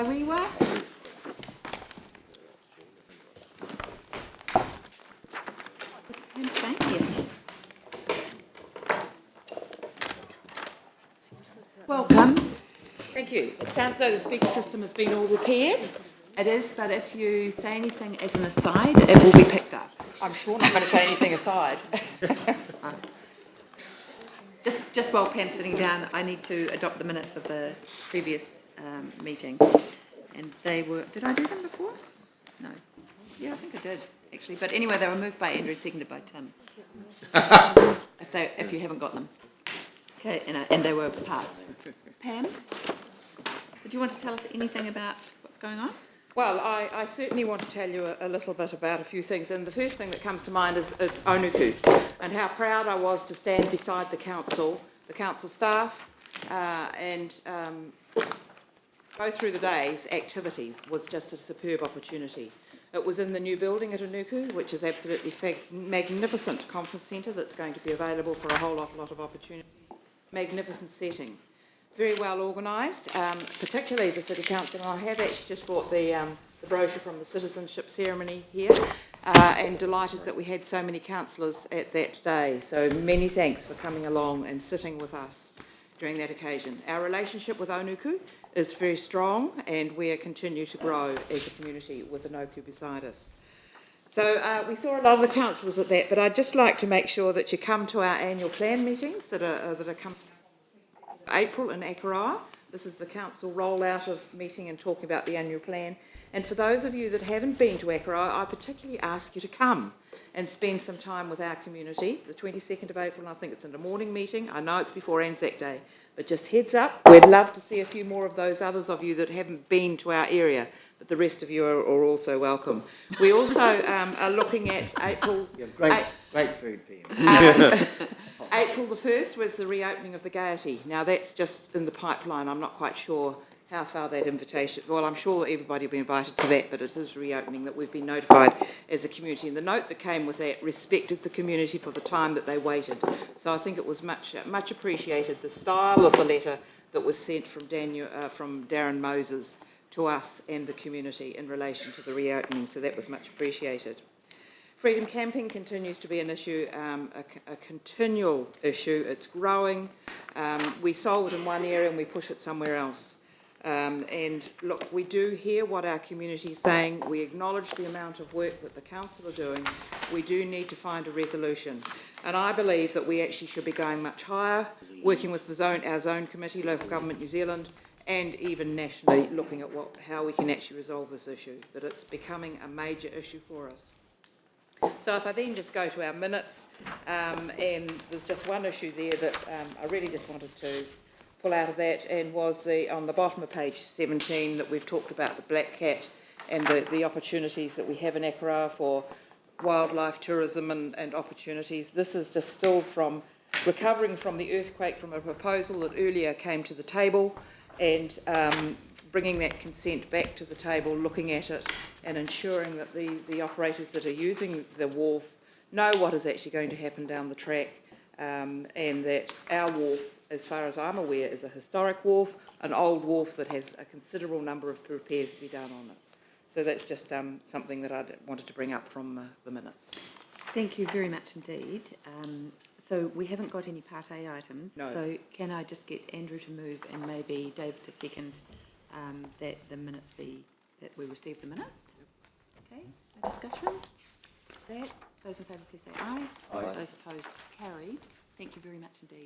Wairewa. Welcome. Thank you. It sounds as though the speaker system has been all repaired. It is, but if you say anything as an aside, it will be picked up. I'm sure not going to say anything aside. Just while Pam's sitting down, I need to adopt the minutes of the previous meeting. And they were, did I do them before? No. Yeah, I think I did, actually. But anyway, they were moved by Andrew, seconded by Tim. If you haven't got them. Okay, and they were passed. Pam, did you want to tell us anything about what's going on? Well, I certainly want to tell you a little bit about a few things. And the first thing that comes to mind is Onuku, and how proud I was to stand beside the council staff, and go through the day's activities was just a superb opportunity. It was in the new building at Onuku, which is absolutely magnificent conference centre that's going to be available for a whole lot of opportunity. Magnificent setting. Very well organised, particularly the City Council. And I have actually just brought the brochure from the citizenship ceremony here, and delighted that we had so many councillors at that day. So many thanks for coming along and sitting with us during that occasion. Our relationship with Onuku is very strong, and we continue to grow as a community with Onuku beside us. So we saw a lot of the councillors at that, but I'd just like to make sure that you come to our annual plan meetings that are coming April in Akaroa. This is the council rollout of meeting and talking about the annual plan. And for those of you that haven't been to Akaroa, I particularly ask you to come and spend some time with our community. The 22nd of April, I think it's in the morning meeting. I know it's before Anzac Day, but just heads up, we'd love to see a few more of those others of you that haven't been to our area, but the rest of you are also welcome. We also are looking at April... Great food, Pam. April the 1st was the reopening of the Gaiety. Now that's just in the pipeline. I'm not quite sure how far that invitation... Well, I'm sure everybody will be invited to that, but it is reopening that we've been notified as a community. And the note that came with that respected the community for the time that they waited. So I think it was much appreciated, the style of the letter that was sent from Darren Moses to us and the community in relation to the reopening. So that was much appreciated. Freedom camping continues to be an issue, a continual issue. It's growing. We solve it in one area and we push it somewhere else. And look, we do hear what our community is saying. We acknowledge the amount of work that the council are doing. We do need to find a resolution. And I believe that we actually should be going much higher, working with our zone committee, Local Government New Zealand, and even nationally looking at how we can actually resolve this issue, that it's becoming a major issue for us. So if I then just go to our minutes, and there's just one issue there that I really just wanted to pull out of that, and was on the bottom of page 17 that we've talked about the black cat and the opportunities that we have in Akaroa for wildlife tourism and opportunities. This is just still from recovering from the earthquake, from a proposal that earlier came to the table, and bringing that consent back to the table, looking at it and ensuring that the operators that are using the wharf know what is actually going to happen down the track, and that our wharf, as far as I'm aware, is a historic wharf, an old wharf that has a considerable number of repairs to be done on it. So that's just something that I wanted to bring up from the minutes. Thank you very much indeed. So we haven't got any Part A items. No. So can I just get Andrew to move and maybe David to second that the minutes that we receive the minutes? Okay, no discussion? Those in favour please say aye. Aye. Those opposed carried. Thank you very much indeed.